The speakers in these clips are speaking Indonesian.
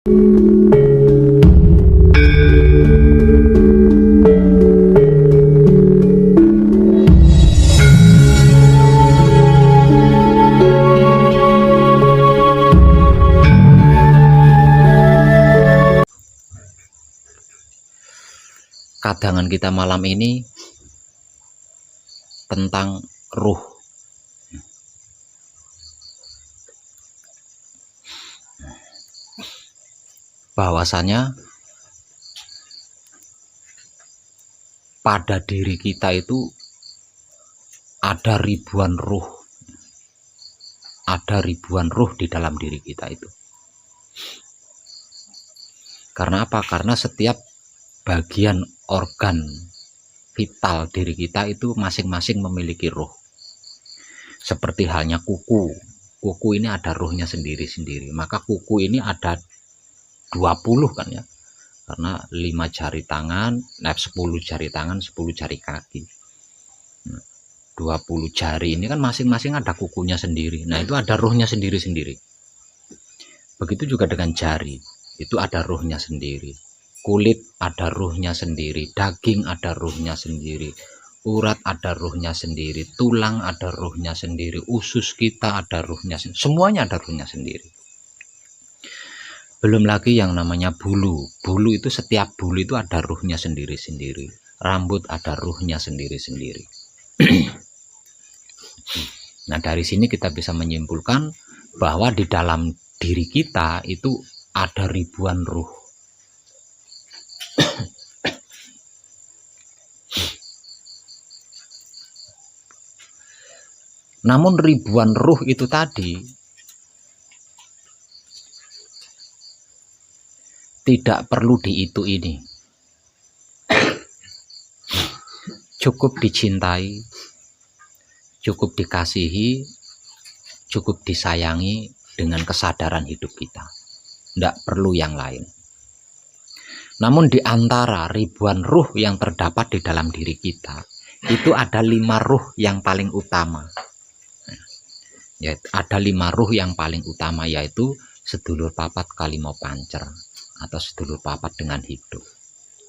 Kadangan kita malam ini tentang ruh. Bahwasanya pada diri kita itu ada ribuan ruh. Ada ribuan ruh di dalam diri kita itu. Karena apa? Karena setiap bagian organ vital diri kita itu masing-masing memiliki ruh. Seperti halnya kuku. Kuku ini ada ruhnya sendiri-sendiri. Maka kuku ini ada 20 kan ya. Karena 5 jari tangan, 10 jari tangan, 10 jari kaki. 20 jari ini kan masing-masing ada kukunya sendiri. Nah, itu ada ruhnya sendiri-sendiri. Begitu juga dengan jari. Itu ada ruhnya sendiri. Kulit ada ruhnya sendiri, daging ada ruhnya sendiri, urat ada ruhnya sendiri, tulang ada ruhnya sendiri, usus kita ada ruhnya sendiri, semuanya ada ruhnya sendiri. Belum lagi yang namanya bulu. Bulu itu, setiap bulu itu ada ruhnya sendiri-sendiri. Rambut ada ruhnya sendiri-sendiri. Nah, dari sini kita bisa menyimpulkan bahwa di dalam diri kita itu ada ribuan ruh. Namun ribuan ruh itu tadi tidak perlu diitu ini. Cukup dicintai, cukup dikasihi, cukup disayangi dengan kesadaran hidup kita. Tidak perlu yang lain. Namun di antara ribuan ruh yang terdapat di dalam diri kita, itu ada 5 ruh yang paling utama. Ada 5 ruh yang paling utama, yaitu sedulur papat kalimo pancer atau sedulur papat dengan hidup.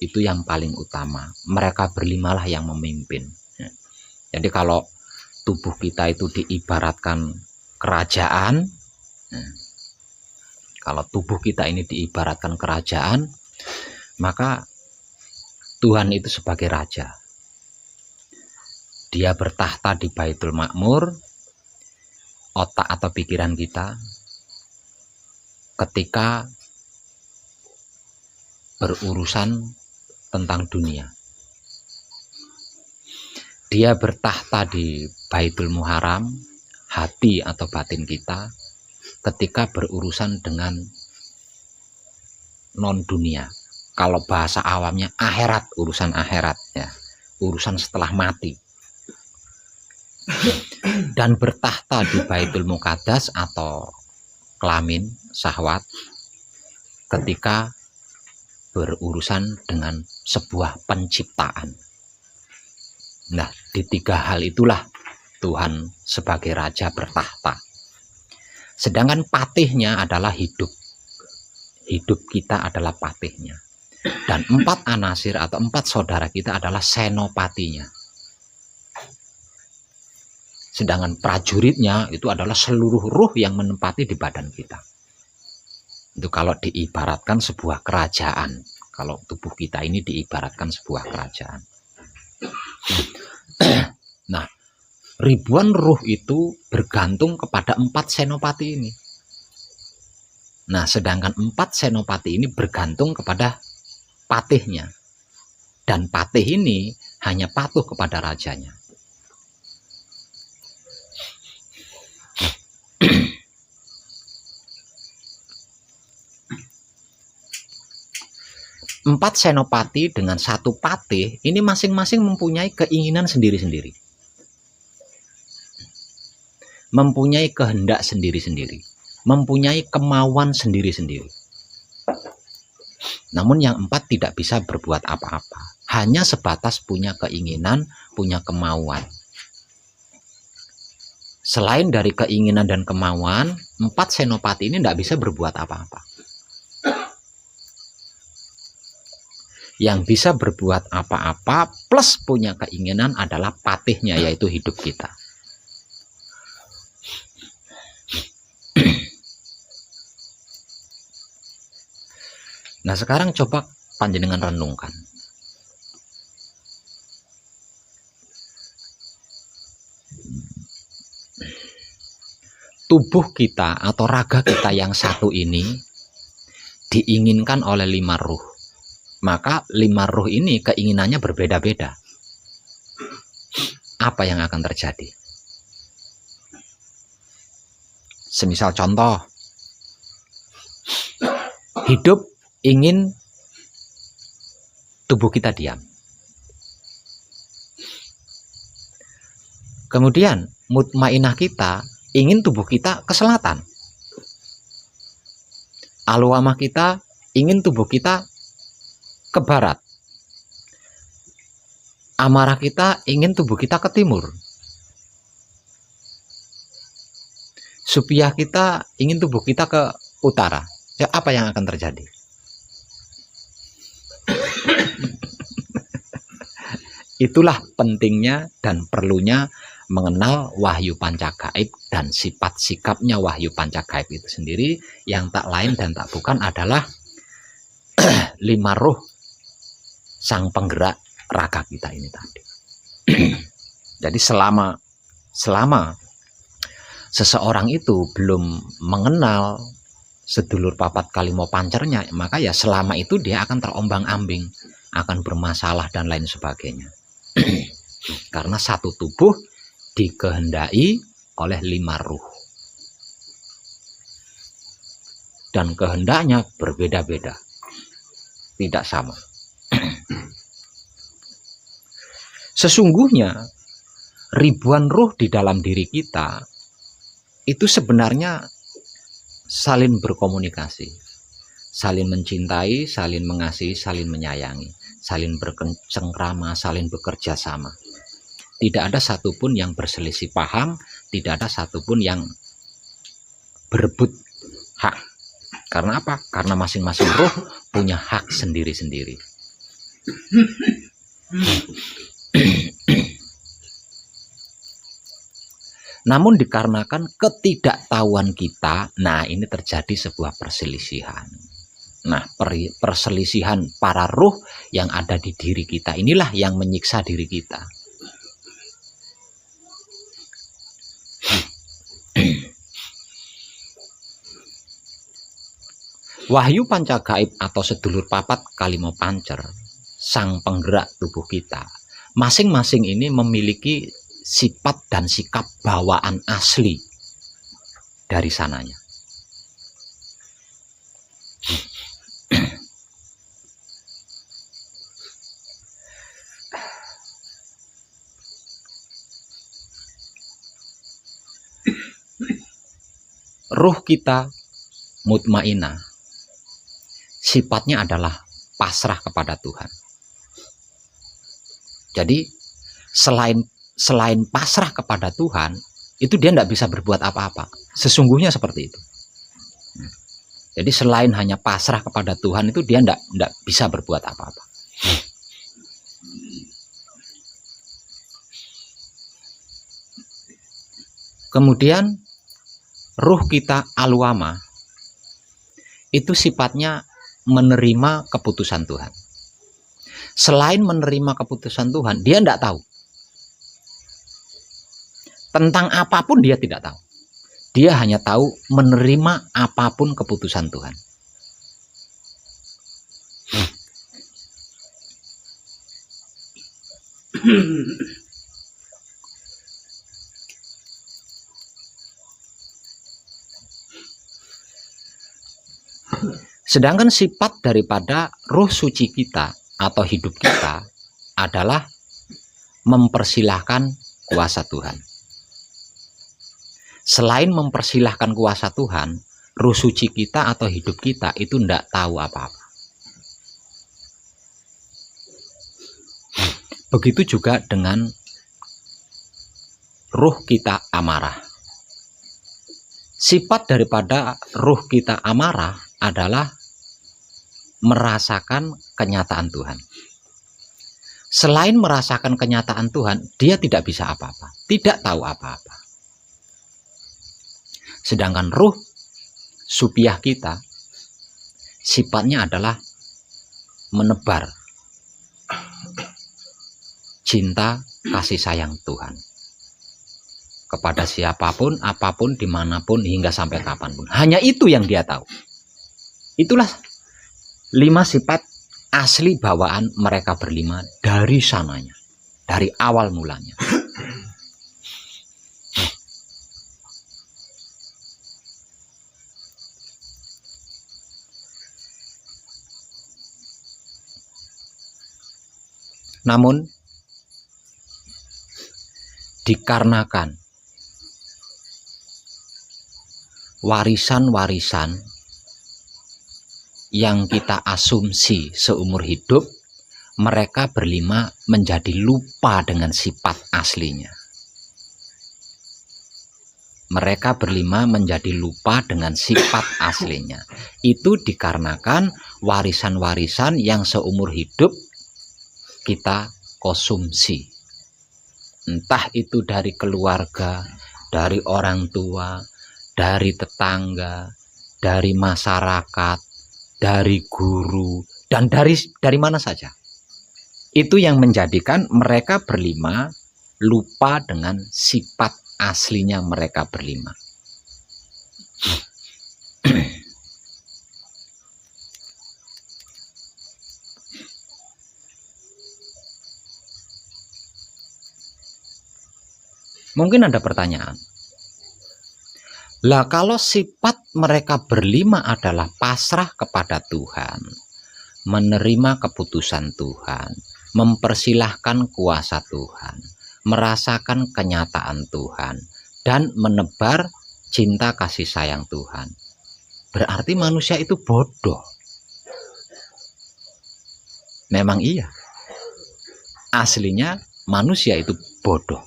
Itu yang paling utama. Mereka berlimalah yang memimpin. Jadi kalau tubuh kita itu diibaratkan kerajaan, kalau tubuh kita ini diibaratkan kerajaan, maka Tuhan itu sebagai raja. Dia bertahta di Baitul Makmur. Otak atau pikiran kita ketika berurusan tentang dunia. Dia bertahta di Baitul Muharram, hati atau batin kita ketika berurusan dengan non dunia. Kalau bahasa awamnya akhirat, urusan akhirat ya, urusan setelah mati. Dan bertahta di Baitul Muqaddas atau kelamin, syahwat, ketika berurusan dengan sebuah penciptaan. Nah, di 3 hal itulah Tuhan sebagai raja bertahta. Sedangkan patihnya adalah hidup. Hidup kita adalah patihnya. Dan 4 anasir atau 4 saudara kita adalah senopatinya. Sedangkan prajuritnya itu adalah seluruh ruh yang menempati di badan kita. Itu kalau diibaratkan sebuah kerajaan. Kalau tubuh kita ini diibaratkan sebuah kerajaan. Nah, ribuan ruh itu bergantung kepada 4 senopati ini. Nah, sedangkan 4 senopati ini bergantung kepada patihnya. Dan patih ini hanya patuh kepada rajanya. 4 senopati dengan 1 patih ini masing-masing mempunyai keinginan sendiri-sendiri. Mempunyai kehendak sendiri-sendiri. Mempunyai kemauan sendiri-sendiri. Namun yang 4 tidak bisa berbuat apa-apa. Hanya sebatas punya keinginan, punya kemauan. Selain dari keinginan dan kemauan, 4 senopati ini tidak bisa berbuat apa-apa. Yang bisa berbuat apa-apa plus punya keinginan adalah patihnya, yaitu hidup kita. Nah sekarang coba panjenengan renungkan. Tubuh kita atau raga kita yang satu ini diinginkan oleh 5 ruh. Maka 5 ruh ini keinginannya berbeda-beda. Apa yang akan terjadi? Semisal contoh, hidup ingin tubuh kita diam. Kemudian mutmainah kita ingin tubuh kita ke selatan. Alwamah kita ingin tubuh kita ke barat. Amarah kita ingin tubuh kita ke timur. Supiyah kita ingin tubuh kita ke utara. Ya, apa yang akan terjadi? Itulah pentingnya dan perlunya mengenal wahyu pancagaib dan sifat sikapnya wahyu pancagaib itu sendiri, yang tak lain dan tak bukan adalah 5 ruh sang penggerak raga kita ini tadi. Jadi selama seseorang itu belum mengenal sedulur papat kalimo pancernya, maka ya selama itu dia akan terombang-ambing, akan bermasalah dan lain sebagainya. Karena satu tubuh dikehendai oleh 5 ruh. Dan kehendaknya berbeda-beda. Tidak sama. Sesungguhnya ribuan ruh di dalam diri kita itu sebenarnya saling berkomunikasi, saling mencintai, saling mengasihi, saling menyayangi, saling bercengkrama, saling bekerja sama. Tidak ada satupun yang berselisih paham, tidak ada satupun yang berebut hak. Karena apa? Karena masing-masing ruh punya hak sendiri-sendiri. Namun dikarenakan ketidaktahuan kita, nah ini terjadi sebuah perselisihan. Nah, perselisihan para ruh yang ada di diri kita inilah yang menyiksa diri kita. Wahyu pancagaib atau sedulur papat kalimo pancer, sang penggerak tubuh kita, masing-masing ini memiliki sifat dan sikap bawaan asli dari sananya. Ruh kita mutmainah, sifatnya adalah pasrah kepada Tuhan. Jadi selain pasrah kepada Tuhan, itu dia tidak bisa berbuat apa-apa. Sesungguhnya seperti itu. Jadi selain hanya pasrah kepada Tuhan, itu dia tidak bisa berbuat apa-apa. Kemudian ruh kita alwama itu sifatnya menerima keputusan Tuhan. Selain menerima keputusan Tuhan, dia tidak tahu. Tentang apapun dia tidak tahu. Dia hanya tahu menerima apapun keputusan Tuhan. Sedangkan sifat daripada ruh suci kita atau hidup kita adalah mempersilahkan kuasa Tuhan. Selain mempersilahkan kuasa Tuhan, ruh suci kita atau hidup kita itu tidak tahu apa-apa. Begitu juga dengan ruh kita amarah. Sifat daripada ruh kita amarah adalah merasakan kenyataan Tuhan. Selain merasakan kenyataan Tuhan, dia tidak bisa apa-apa, tidak tahu apa-apa. Sedangkan ruh supiah kita sifatnya adalah menebar cinta kasih sayang Tuhan kepada siapapun, apapun, dimanapun, hingga sampai kapanpun. Hanya itu yang dia tahu. Itulah 5 sifat asli bawaan mereka berlima dari sananya, dari awal mulanya. Namun dikarenakan warisan-warisan yang kita asumsi seumur hidup, mereka berlima menjadi lupa dengan sifat aslinya. Mereka berlima menjadi lupa dengan sifat aslinya. Itu dikarenakan warisan-warisan yang seumur hidup kita konsumsi. Entah itu dari keluarga, dari orang tua, dari tetangga, dari masyarakat, dari guru, dan dari mana saja. Itu yang menjadikan mereka berlima lupa dengan sifat aslinya mereka berlima. Mungkin ada pertanyaan. Lah kalau sifat mereka berlima adalah pasrah kepada Tuhan, menerima keputusan Tuhan, mempersilahkan kuasa Tuhan, merasakan kenyataan Tuhan, dan menebar cinta kasih sayang Tuhan, berarti manusia itu bodoh. Memang iya, aslinya manusia itu bodoh.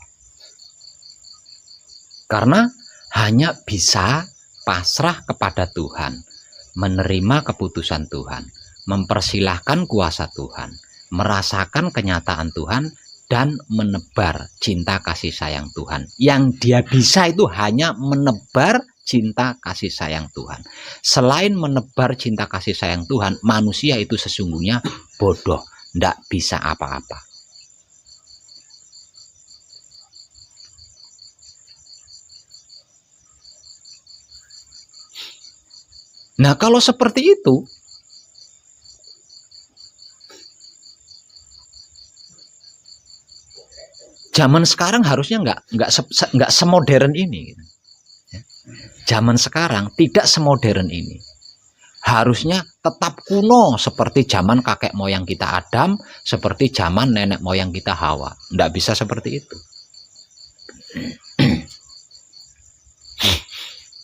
Karena hanya bisa pasrah kepada Tuhan, menerima keputusan Tuhan, mempersilahkan kuasa Tuhan, merasakan kenyataan Tuhan, dan menebar cinta kasih sayang Tuhan. Yang dia bisa itu hanya menebar cinta kasih sayang Tuhan. Selain menebar cinta kasih sayang Tuhan, manusia itu sesungguhnya bodoh, tidak bisa apa-apa. Nah, kalau seperti itu, zaman sekarang harusnya nggak semodern ini. Zaman sekarang tidak semodern ini. Harusnya tetap kuno seperti zaman kakek moyang kita Adam, seperti zaman nenek moyang kita Hawa. Nggak bisa seperti itu.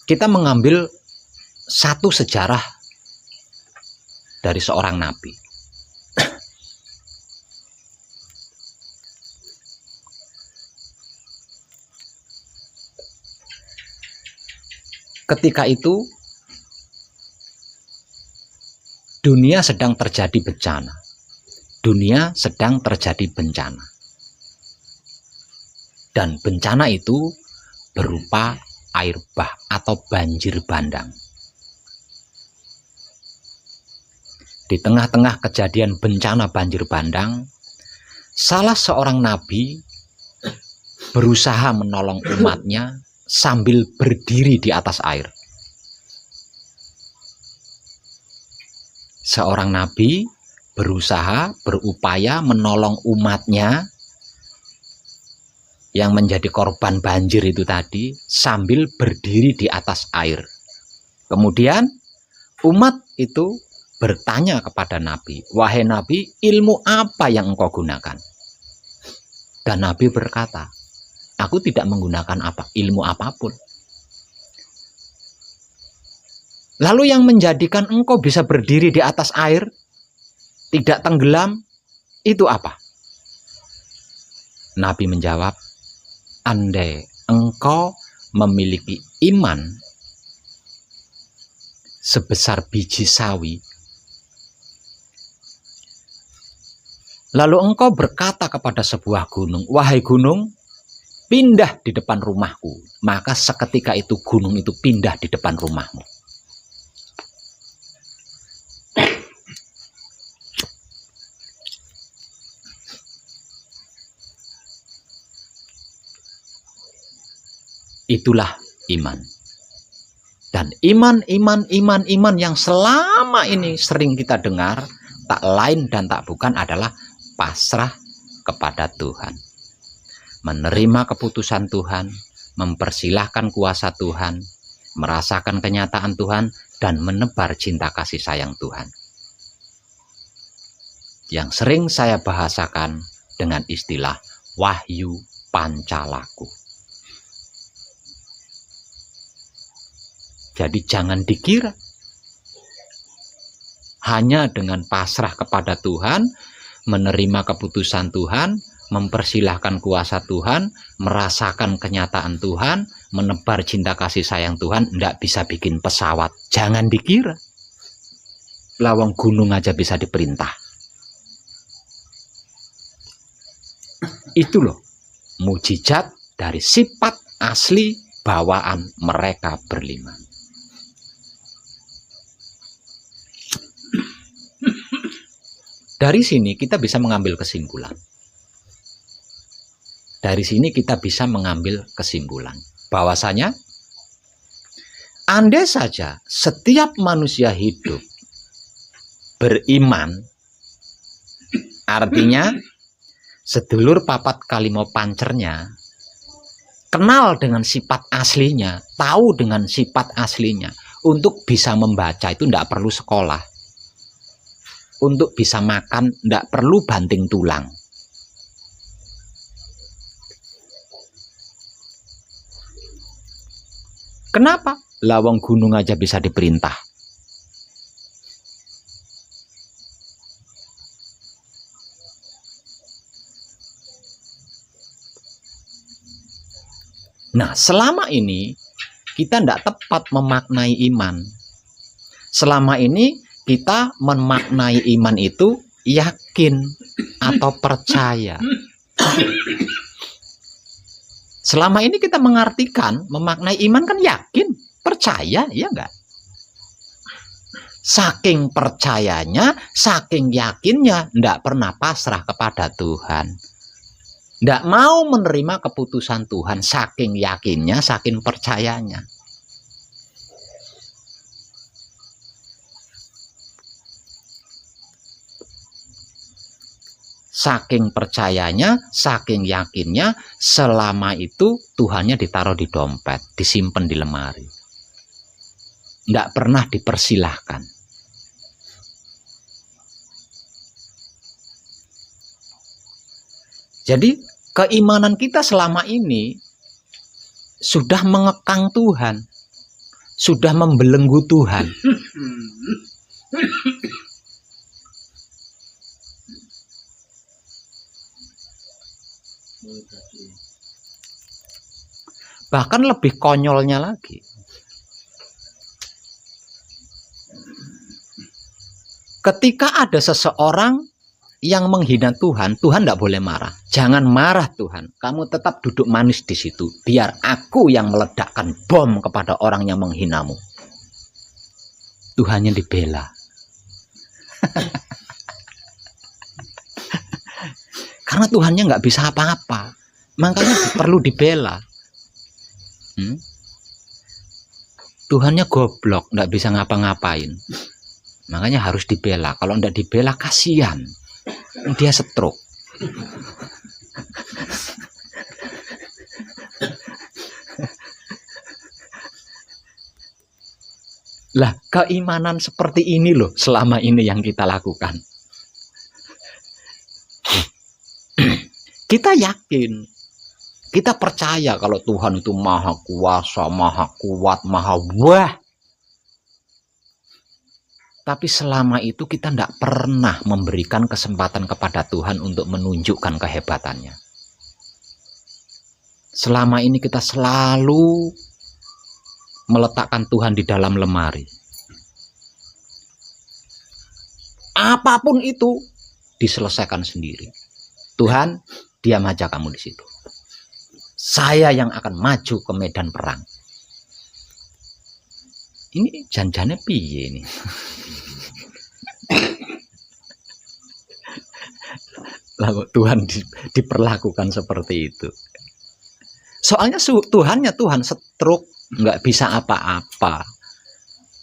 Kita mengambil satu sejarah dari seorang nabi. Ketika itu dunia sedang terjadi bencana. Dunia sedang terjadi bencana. Dan bencana itu berupa air bah atau banjir bandang. Di tengah-tengah kejadian bencana banjir bandang, salah seorang nabi berusaha menolong umatnya sambil berdiri di atas air. Seorang nabi berupaya menolong umatnya yang menjadi korban banjir itu tadi sambil berdiri di atas air. Kemudian umat itu bertanya kepada Nabi, "Wahai Nabi, ilmu apa yang engkau gunakan?" Dan Nabi berkata, "Aku tidak menggunakan ilmu apapun." Lalu yang menjadikan engkau bisa berdiri di atas air, tidak tenggelam, itu apa? Nabi menjawab, "Andai engkau memiliki iman sebesar biji sawi, Lalu engkau berkata kepada sebuah gunung, wahai gunung, pindah di depan rumahku. Maka seketika itu gunung itu pindah di depan rumahmu. Itulah iman. Dan iman yang selama ini sering kita dengar, tak lain dan tak bukan adalah pasrah kepada Tuhan. Menerima keputusan Tuhan, mempersilahkan kuasa Tuhan, merasakan kenyataan Tuhan, dan menebar cinta kasih sayang Tuhan. Yang sering saya bahasakan dengan istilah wahyu pancalaku. Jadi jangan dikira hanya dengan pasrah kepada Tuhan, menerima keputusan Tuhan, mempersilahkan kuasa Tuhan, merasakan kenyataan Tuhan, menebar cinta kasih sayang Tuhan, tidak bisa bikin pesawat. Jangan dikira. Lawang gunung aja bisa diperintah. Itu loh, mujizat dari sifat asli bawaan mereka berlima. Dari sini kita bisa mengambil kesimpulan. Dari sini kita bisa mengambil kesimpulan bahwasanya andai saja setiap manusia hidup beriman, artinya sedulur papat kalimo pancernya kenal dengan sifat aslinya, tahu dengan sifat aslinya, untuk bisa membaca itu tidak perlu sekolah. Untuk bisa makan tidak perlu banting tulang. Kenapa? Lawang gunung aja bisa diperintah. Nah, selama ini kita tidak tepat memaknai iman. Selama ini kita memaknai iman itu yakin atau percaya. Selama ini kita mengartikan, memaknai iman kan yakin, percaya, ya enggak? Saking percayanya, saking yakinnya, enggak pernah pasrah kepada Tuhan. Enggak mau menerima keputusan Tuhan, saking yakinnya, saking percayanya. Saking percayanya, saking yakinnya, selama itu Tuhannya ditaruh di dompet, disimpan di lemari. Nggak pernah dipersilahkan. Jadi keimanan kita selama ini sudah mengekang Tuhan, sudah membelenggu Tuhan. Bahkan lebih konyolnya lagi, ketika ada seseorang yang menghina Tuhan, Tuhan tidak boleh marah. Jangan marah Tuhan, kamu tetap duduk manis di situ. Biar aku yang meledakkan bom kepada orang yang menghinamu. Tuhannya dibela. Karena Tuhannya nggak bisa apa-apa, makanya perlu dibela. Tuhannya goblok, nggak bisa ngapa-ngapain, makanya harus dibela. Kalau nggak dibela kasihan, dia stroke. Lah, keimanan seperti ini loh selama ini yang kita lakukan. Kita yakin, kita percaya kalau Tuhan itu maha kuasa, maha kuat, maha wah. Tapi selama itu kita tidak pernah memberikan kesempatan kepada Tuhan untuk menunjukkan kehebatannya. Selama ini kita selalu meletakkan Tuhan di dalam lemari. Apapun itu, diselesaikan sendiri. Tuhan, diam aja kamu di situ. Saya yang akan maju ke medan perang. Ini janjane piye ini? Lalu Tuhan diperlakukan seperti itu. Soalnya Tuhannya Tuhan setruk, nggak bisa apa-apa.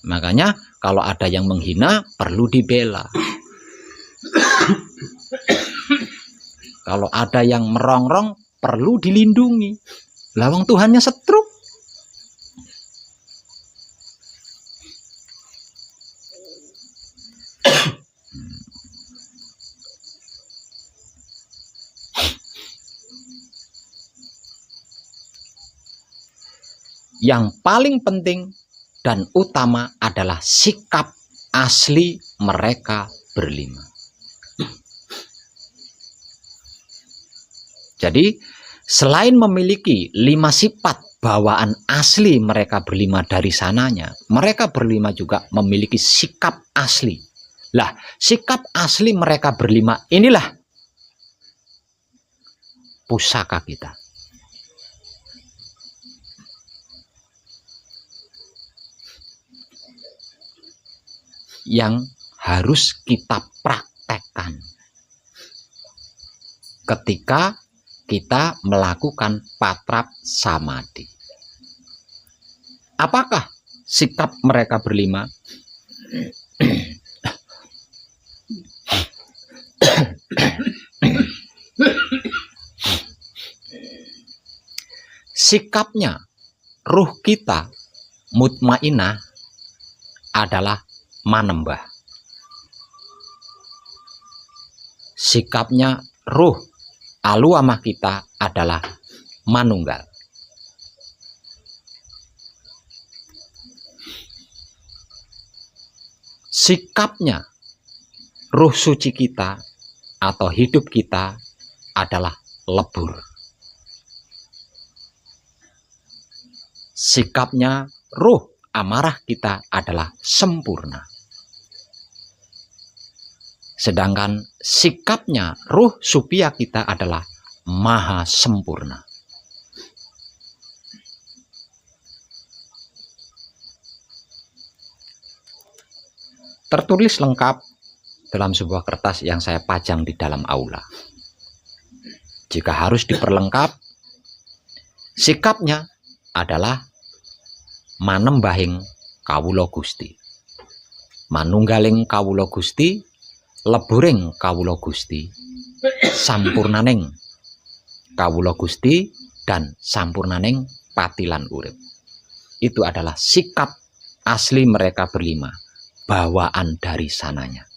Makanya kalau ada yang menghina perlu dibela. Kalau ada yang merongrong perlu dilindungi. Lawang Tuhannya setruk. Yang paling penting dan utama adalah sikap asli mereka berlima. Jadi selain memiliki 5 sifat bawaan asli mereka berlima dari sananya, mereka berlima juga memiliki sikap asli. Lah, sikap asli mereka berlima inilah pusaka kita. Yang harus kita praktekkan ketika kita melakukan patrap samadhi. Apakah sikap mereka berlima? Sikapnya ruh kita mutmainah adalah manembah. Sikapnya ruh aluamah kita adalah manunggal. Sikapnya ruh suci kita atau hidup kita adalah lebur. Sikapnya ruh amarah kita adalah sempurna. Sedangkan sikapnya ruh supia kita adalah maha sempurna. Tertulis lengkap dalam sebuah kertas yang saya pajang di dalam aula. Jika harus diperlengkap, sikapnya adalah manembahing kawula Gusti. Manunggaling kawula Gusti, leburing kawula Gusti, sampurnaning kawula Gusti dan sampurnaning patilan urip. Itu adalah sikap asli mereka berlima, bawaan dari sananya.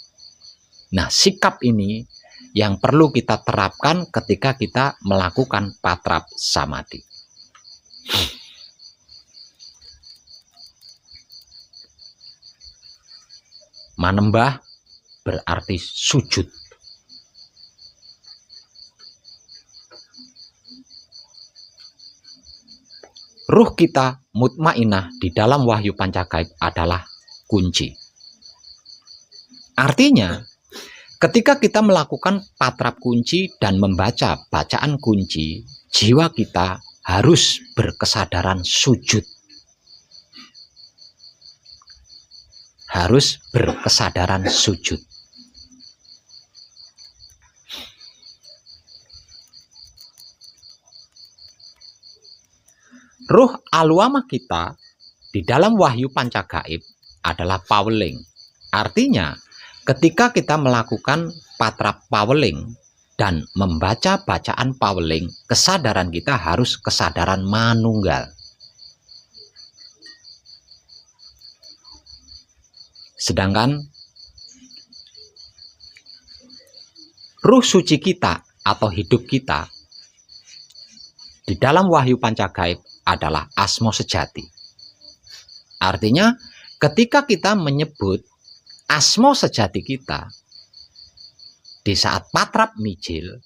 Nah, sikap ini yang perlu kita terapkan ketika kita melakukan patrap samadhi. Manembah berarti sujud. Ruh kita mutmainah di dalam wahyu pancagaib adalah kunci. Artinya, ketika kita melakukan patrap kunci dan membaca bacaan kunci, jiwa kita harus berkesadaran sujud. Harus berkesadaran sujud. Ruh aluamah kita di dalam wahyu pancagaib adalah paweling. Artinya, ketika kita melakukan patrap paweling dan membaca bacaan paweling, kesadaran kita harus kesadaran manunggal. Sedangkan ruh suci kita atau hidup kita di dalam wahyu pancagaib adalah asma sejati. Artinya ketika kita menyebut asma sejati kita di saat patrap mijil,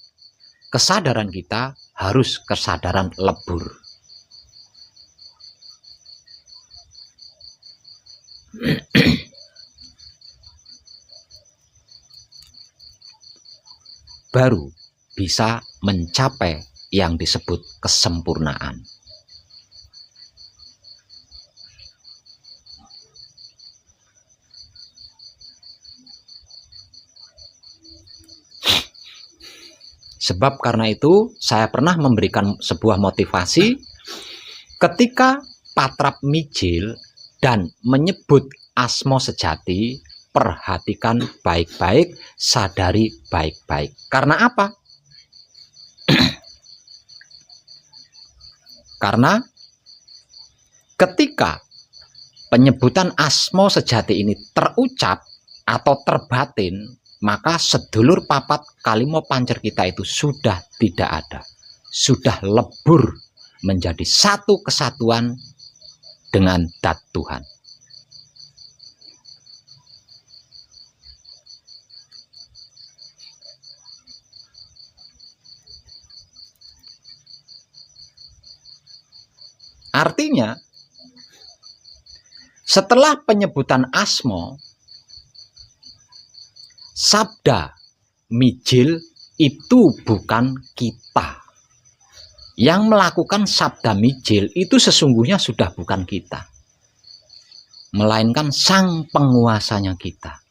kesadaran kita harus kesadaran lebur. baru bisa mencapai yang disebut kesempurnaan. Sebab karena itu saya pernah memberikan sebuah motivasi ketika patrap mijil dan menyebut asmo sejati, perhatikan baik-baik, sadari baik-baik. Karena apa? Karena ketika penyebutan asmo sejati ini terucap atau terbatin, maka sedulur papat kalimo pancer kita itu sudah tidak ada, sudah lebur menjadi satu kesatuan dengan Dat Tuhan. Artinya, setelah penyebutan asmo, sabda mijil itu bukan kita. Yang melakukan sabda mijil itu sesungguhnya sudah bukan kita, melainkan sang penguasanya kita.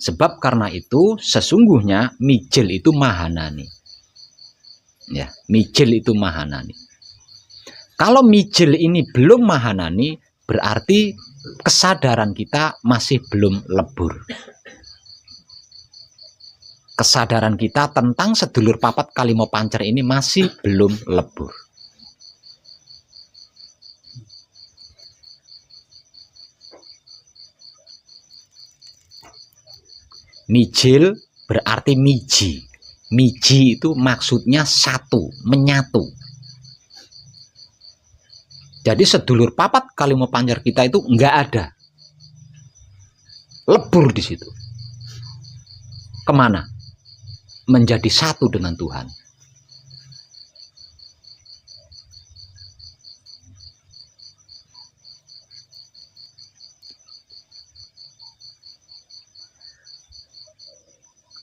Sebab karena itu sesungguhnya mijil itu mahanani. Ya, mijil itu mahanani. Kalau mijil ini belum mahanani, berarti kesadaran kita masih belum lebur. Kesadaran kita tentang sedulur papat kalimo pancer ini masih belum lebur. Mijil berarti miji. Miji itu maksudnya satu, menyatu. Jadi sedulur papat kalimo pancer kita itu enggak ada. Lebur di situ. Kemana? Menjadi satu dengan Tuhan.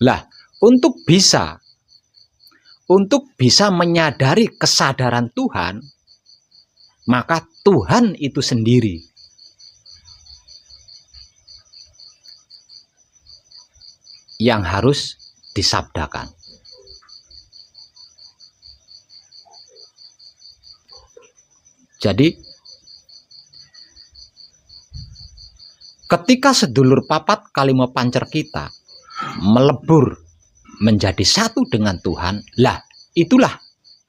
Lah, untuk bisa menyadari kesadaran Tuhan, maka Tuhan itu sendiri yang harus disabdakan. Jadi ketika sedulur papat kalimo pancer kita melebur menjadi satu dengan Tuhan, lah itulah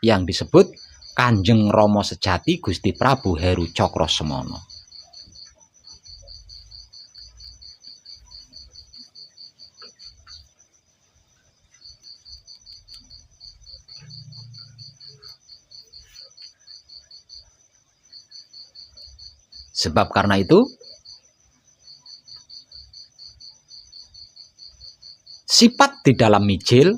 yang disebut Kanjeng Rama sejati Gusti Prabu Heru Cokrosemono. Sebab karena itu, sifat di dalam mijil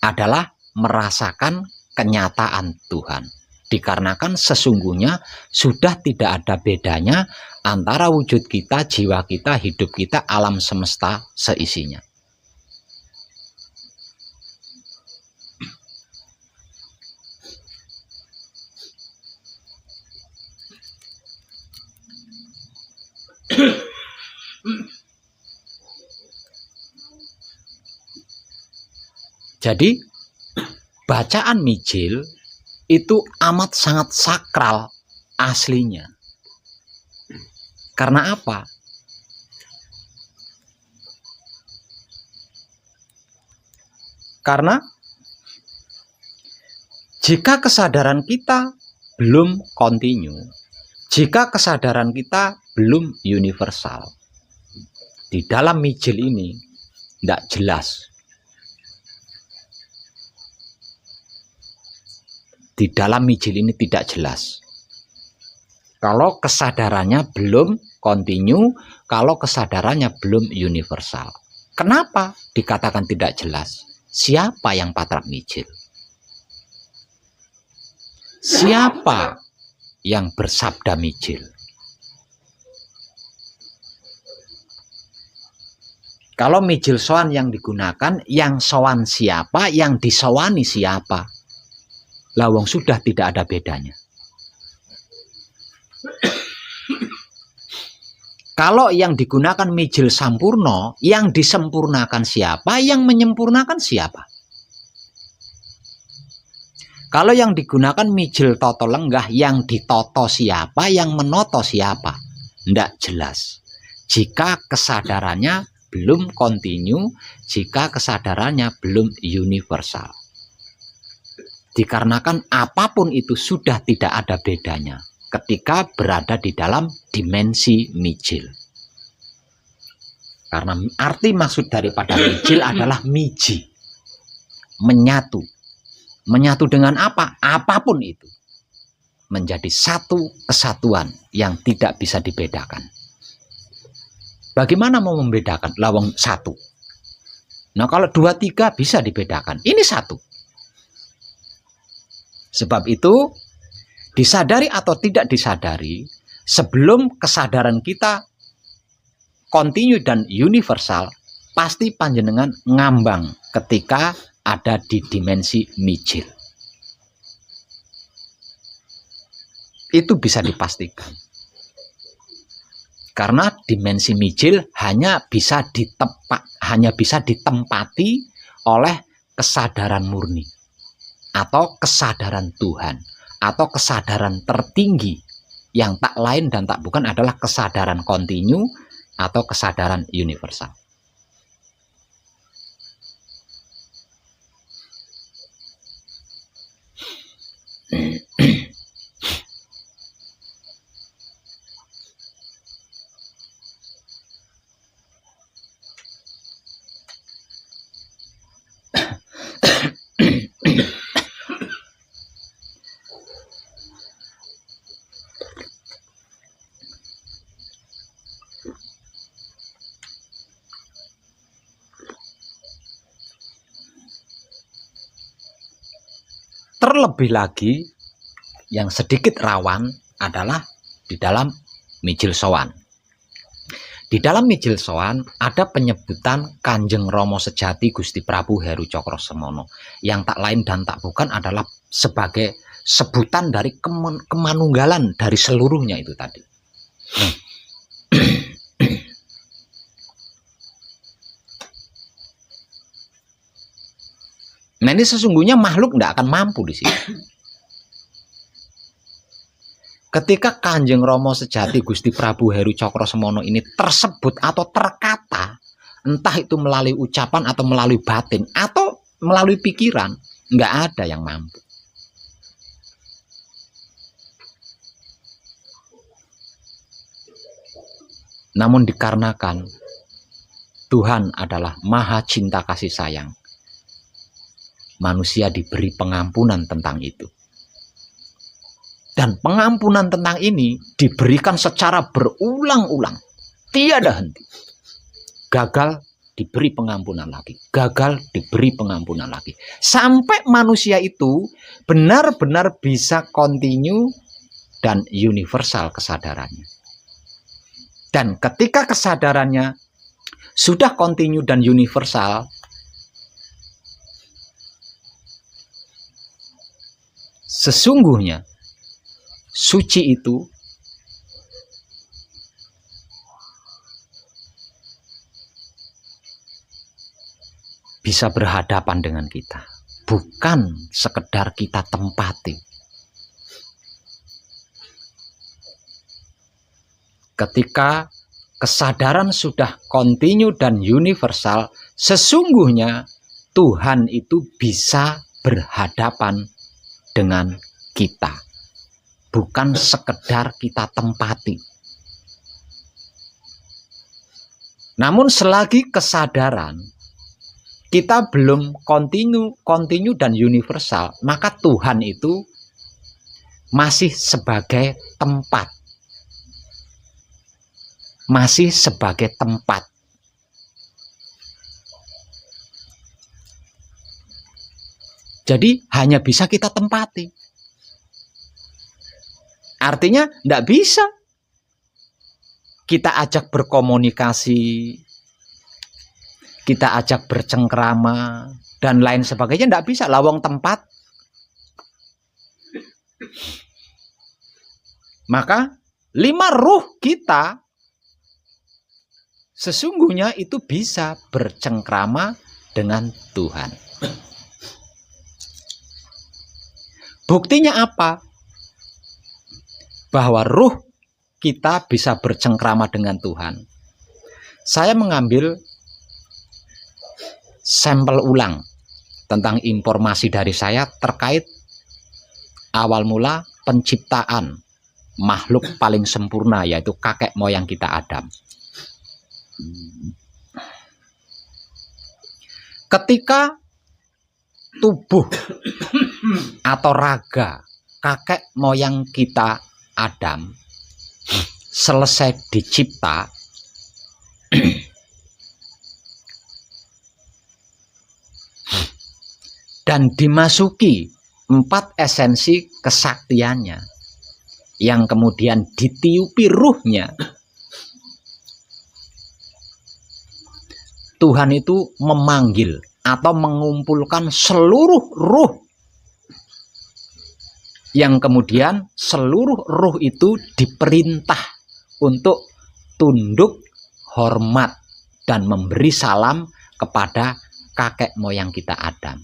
adalah merasakan kenyataan Tuhan. Dikarenakan sesungguhnya sudah tidak ada bedanya antara wujud kita, jiwa kita, hidup kita, alam semesta seisinya. Jadi bacaan mijil itu amat sangat sakral aslinya. Karena apa? Karena jika kesadaran kita belum kontinu, jika kesadaran kita belum universal, di dalam mijil ini tidak jelas. Di dalam mijil ini tidak jelas. Kalau kesadarannya belum kontinu, kalau kesadarannya belum universal. Kenapa dikatakan tidak jelas? Siapa yang patrap mijil? Siapa yang bersabda mijil? Kalau mijil sowan yang digunakan, yang sowan siapa, yang disowani siapa. Lawang sudah tidak ada bedanya. Kalau yang digunakan mijil sampurno, yang disempurnakan siapa, yang menyempurnakan siapa. Kalau yang digunakan mijil toto lenggah, yang ditoto siapa, yang menoto siapa. Tidak jelas. Jika kesadarannya belum kontinu, jika kesadarannya belum universal. Dikarenakan apapun itu sudah tidak ada bedanya ketika berada di dalam dimensi mijil. Karena arti maksud daripada mijil adalah miji, menyatu. Menyatu dengan apa? Apapun itu. Menjadi satu kesatuan yang tidak bisa dibedakan. Bagaimana mau membedakan? Lawang satu. Nah kalau 2, 3 bisa dibedakan. Ini satu. Sebab itu, disadari atau tidak disadari, sebelum kesadaran kita kontinu dan universal, pasti panjenengan ngambang ketika ada di dimensi mijil. Itu bisa dipastikan. Karena dimensi mijil hanya bisa ditempati oleh kesadaran murni atau kesadaran Tuhan atau kesadaran tertinggi yang tak lain dan tak bukan adalah kesadaran kontinu atau kesadaran universal. Terlebih lagi yang sedikit rawan adalah di dalam mijil sowan. Di dalam mijil sowan ada penyebutan Kanjeng Rama Sejati Gusti Prabu Heru Cokrosemono yang tak lain dan tak bukan adalah sebagai sebutan dari kemanunggalan dari seluruhnya itu tadi. Nah ini sesungguhnya makhluk tidak akan mampu di sini. Ketika Kanjeng Rama Sejati Gusti Prabu Heru Cokrosemono ini tersebut atau terkata, entah itu melalui ucapan atau melalui batin atau melalui pikiran, nggak ada yang mampu. Namun dikarenakan Tuhan adalah maha cinta kasih sayang, manusia diberi pengampunan tentang itu. Dan pengampunan tentang ini diberikan secara berulang-ulang. Tiada henti. Gagal diberi pengampunan lagi. Gagal diberi pengampunan lagi. Sampai manusia itu benar-benar bisa kontinu dan universal kesadarannya. Dan ketika kesadarannya sudah kontinu dan universal, sesungguhnya suci itu bisa berhadapan dengan kita, bukan sekedar kita tempati. Ketika kesadaran sudah kontinu dan universal, sesungguhnya Tuhan itu bisa berhadapan dengan kita. Bukan sekedar kita tempati. Namun selagi kesadaran kita belum kontinu dan universal, maka Tuhan itu masih sebagai tempat. Masih sebagai tempat. Jadi hanya bisa kita tempati. Artinya tidak bisa kita ajak berkomunikasi, kita ajak bercengkrama dan lain sebagainya, tidak bisa. Lawang tempat. Maka 5 ruh kita sesungguhnya itu bisa bercengkrama dengan Tuhan. Buktinya apa? Bahwa ruh kita bisa bercengkrama dengan Tuhan. Saya mengambil sampel ulang tentang informasi dari saya terkait awal mula penciptaan makhluk paling sempurna, yaitu kakek moyang kita Adam. Ketika tubuh atau raga kakek moyang kita Adam selesai dicipta, dan dimasuki 4 esensi kesaktiannya yang kemudian ditiupi ruhnya, Tuhan itu memanggil atau mengumpulkan seluruh ruh, yang kemudian seluruh ruh itu diperintah untuk tunduk, hormat, dan memberi salam kepada kakek moyang kita Adam.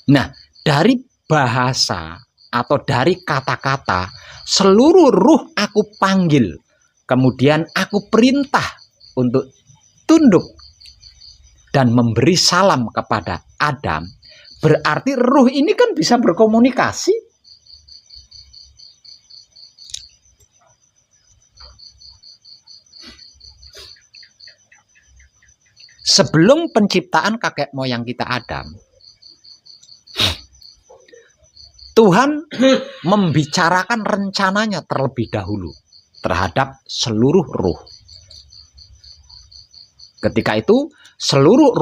Nah, dari bahasa atau dari kata-kata, seluruh ruh aku panggil, kemudian aku perintah untuk tunduk dan memberi salam kepada Adam. Berarti ruh ini kan bisa berkomunikasi. Sebelum penciptaan kakek moyang kita Adam, Tuhan membicarakan rencananya terlebih dahulu terhadap seluruh ruh. Ketika itu seluruh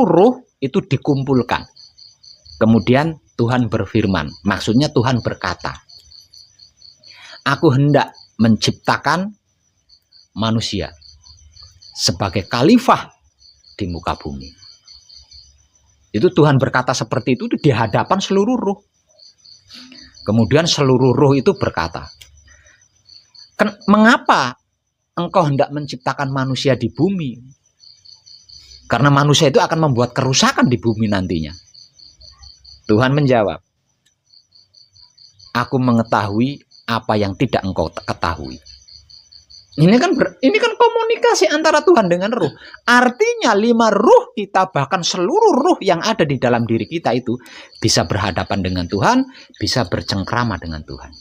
ruh itu dikumpulkan. Kemudian Tuhan berfirman, maksudnya Tuhan berkata, aku hendak menciptakan manusia sebagai khalifah di muka bumi. Itu Tuhan berkata seperti itu di hadapan seluruh ruh. Kemudian seluruh ruh itu berkata, mengapa engkau hendak menciptakan manusia di bumi? Karena manusia itu akan membuat kerusakan di bumi nantinya. Tuhan menjawab, aku mengetahui apa yang tidak engkau ketahui. Ini kan komunikasi antara Tuhan dengan ruh. Artinya 5 ruh kita, bahkan seluruh ruh yang ada di dalam diri kita itu bisa berhadapan dengan Tuhan, bisa bercengkrama dengan Tuhan.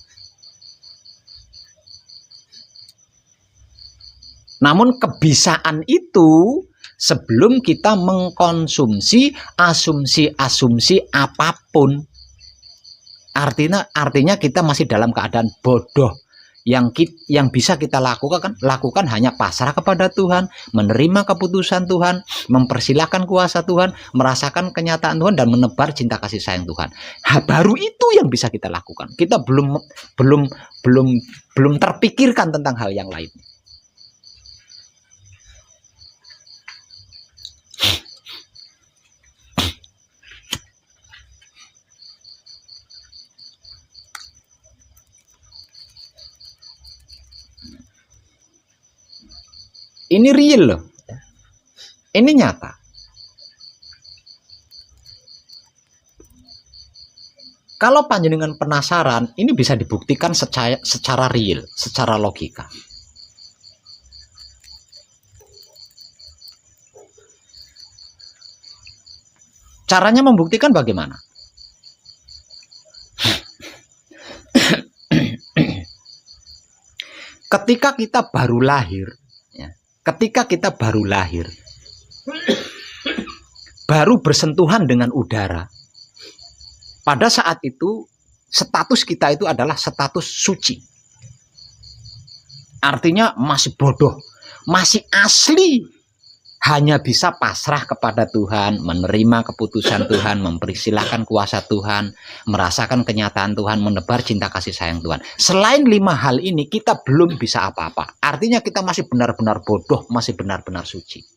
Namun kebisaan itu sebelum kita mengkonsumsi asumsi-asumsi apapun. Artinya kita masih dalam keadaan bodoh. Yang bisa kita lakukan hanya pasrah kepada Tuhan, menerima keputusan Tuhan, mempersilahkan kuasa Tuhan, merasakan kenyataan Tuhan, dan menebar cinta kasih sayang Tuhan. Baru itu yang bisa kita lakukan. Kita belum terpikirkan tentang hal yang lain. Ini real loh. Ini nyata. Kalau panjenengan penasaran, ini bisa dibuktikan secara real, secara logika. Caranya membuktikan bagaimana? Ketika kita baru lahir, baru bersentuhan dengan udara, pada saat itu status kita itu adalah status suci. Artinya masih bodoh, masih asli, hanya bisa pasrah kepada Tuhan, menerima keputusan Tuhan, mempersilahkan kuasa Tuhan, merasakan kenyataan Tuhan, menebar cinta kasih sayang Tuhan. Selain 5 hal ini, kita belum bisa apa-apa. Artinya kita masih benar-benar bodoh, masih benar-benar suci.